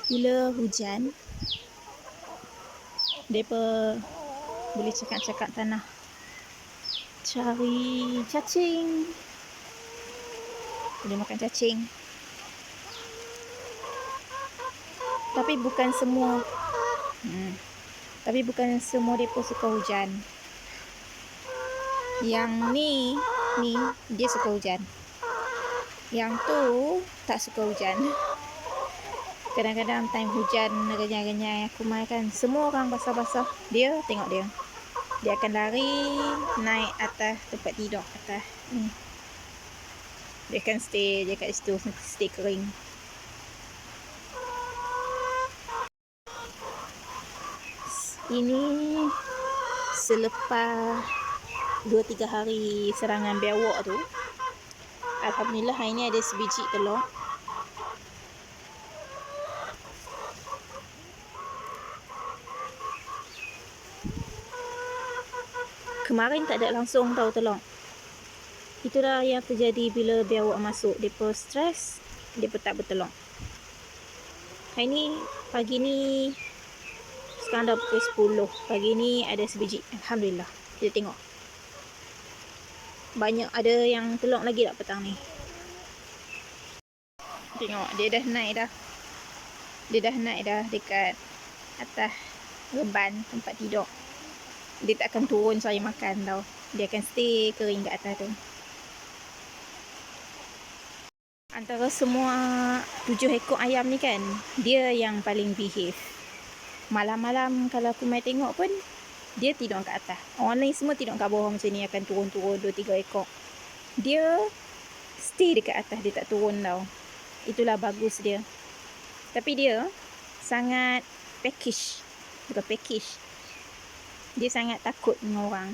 Bila hujan, mereka boleh cakap-cakap tanah. Cari cacing. Boleh makan cacing. Tapi bukan semua. Tapi bukan semua mereka suka hujan. Yang ni dia suka hujan. Yang tu tak suka hujan. Kadang-kadang time hujan renyai-renyai aku makan, semua orang basah-basah. Dia tengok dia. Dia akan lari naik atas tempat tidur atas ni. Dia akan stay je kat situ, stay kering. Ini selepas 2-3 hari serangan biawak tu, alhamdulillah hari ni ada sebiji telur. Kemarin tak ada langsung tahu telur. Itulah yang terjadi bila biawak masuk. Mereka stres, mereka tak bertelur. Hari ni, pagi ni, sekarang dah pukul 10. Pagi ni ada sebiji. Alhamdulillah. Kita tengok. Banyak ada yang telur lagi tak petang ni. Tengok, dia dah naik dah. Dia dah naik dah dekat atas reban tempat tidur. Dia tak akan turun saya makan tau. Dia akan stay kering kat atas tu. Antara semua 7 ekor ayam ni kan, dia yang paling behave. Malam-malam kalau aku main tengok pun, dia tidur kat atas. Orang lain semua tidur kat bawah macam ni, akan turun-turun 2-3 ekor. Dia stay dekat atas, dia tak turun tau. Itulah bagus dia. Tapi dia sangat peckish. Bukan peckish. Dia sangat takut dengan orang.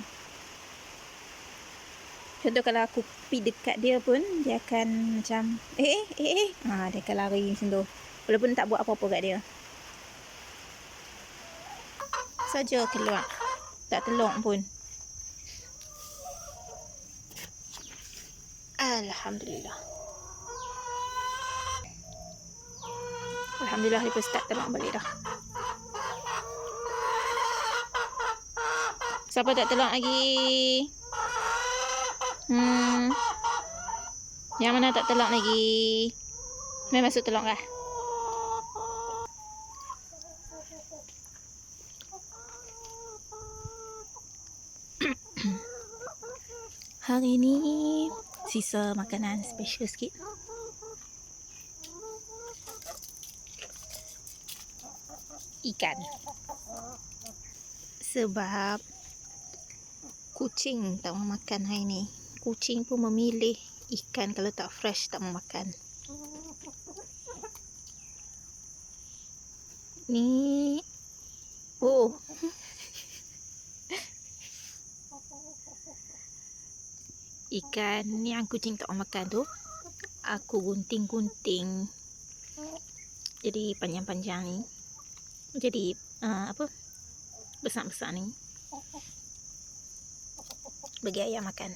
Contoh kalau aku pergi dekat dia pun, dia akan macam dia akan lari macam tu. Walaupun tak buat apa-apa kat dia. Saja keluar. Tak telur pun. Alhamdulillah. Alhamdulillah dia start telur balik dah. Siapa tak telur lagi? Yang mana tak telur lagi? Mai masuk telur kah? Hari ni sisa makanan special sikit. Ikan. Sebab kucing tak mau makan hari ni. Kucing pun memilih ikan, kalau tak fresh tak mau makan. Ni ikan yang kucing tak mau makan tu, aku gunting-gunting jadi panjang-panjang ni. Jadi besar-besar ni, bagi ayam makan.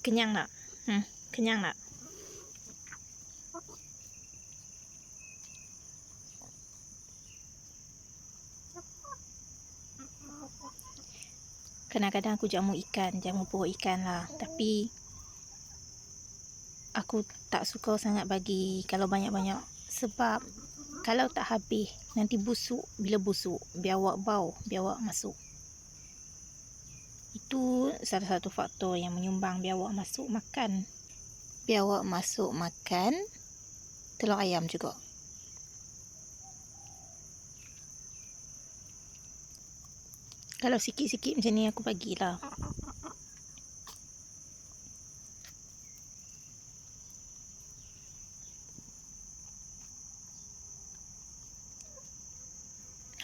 Kenyang tak? Kenyang tak? Kadang-kadang aku jamu perut ikan lah. Tapi aku tak suka sangat bagi kalau banyak-banyak. Sebab kalau tak habis, nanti busuk. Bila busuk, biawak bau, biawak masuk. Itu salah satu faktor yang menyumbang biawak masuk makan. Biawak masuk makan telur ayam juga. Kalau sikit-sikit macam ni aku bagilah.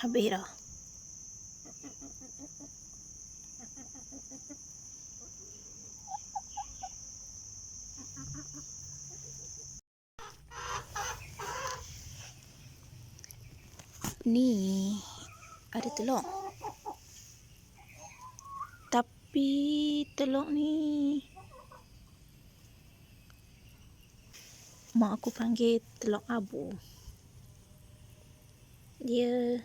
Habis dah. Ni ada telur. Tapi telur ni mak aku panggil telur abu. Dia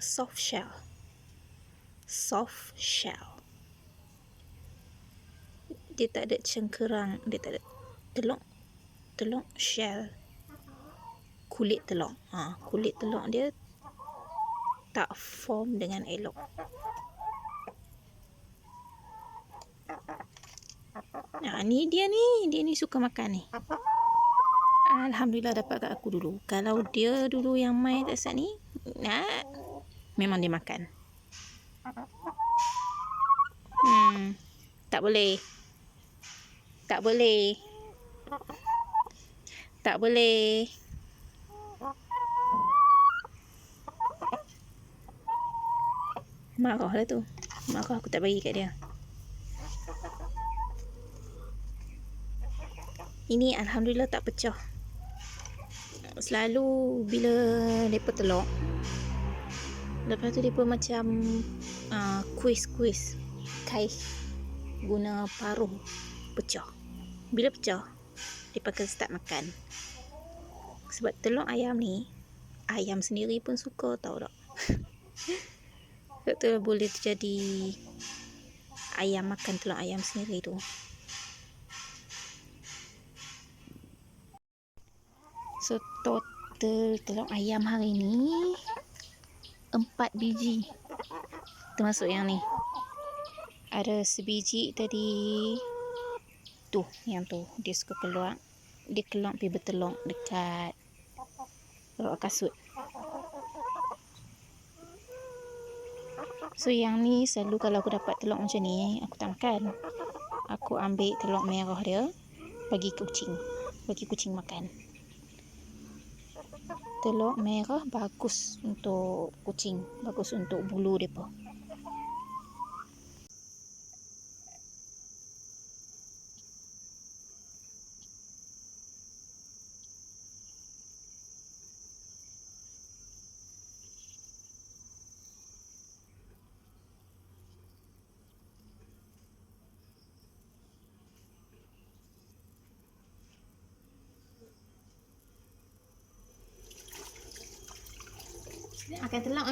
soft shell. Soft shell. Dia tak ada cengkerang, dia tak ada telur shell. Kulit telur. Kulit telur dia tak form dengan elok. Ni dia ni suka makan ni. Alhamdulillah dapat kat aku dulu. Kalau dia dulu yang main tak sat ni, memang dia makan. Tak boleh. Tak boleh. Tak boleh. Marah lah tu. Marah aku tak bagi kat dia. Ini Alhamdulillah tak pecah. Selalu bila mereka telur, lepas tu mereka macam kuis kais guna paruh, pecah. Bila pecah, mereka akan start makan. Sebab telur ayam ni, ayam sendiri pun suka, tahu tak? Sebab tu boleh terjadi ayam makan telur ayam sendiri tu. So total telur ayam hari ni 4 biji. Termasuk yang ni. Ada sebiji tadi. Tu, yang tu. Dia suka keluar. Dia keluar pergi bertelur dekat rok kasut. So yang ni selalu kalau aku dapat telur macam ni, aku tak makan. Aku ambil telur merah dia, bagi kucing. Bagi kucing makan. Telur merah bagus untuk kucing, bagus untuk bulu depa. Makan telur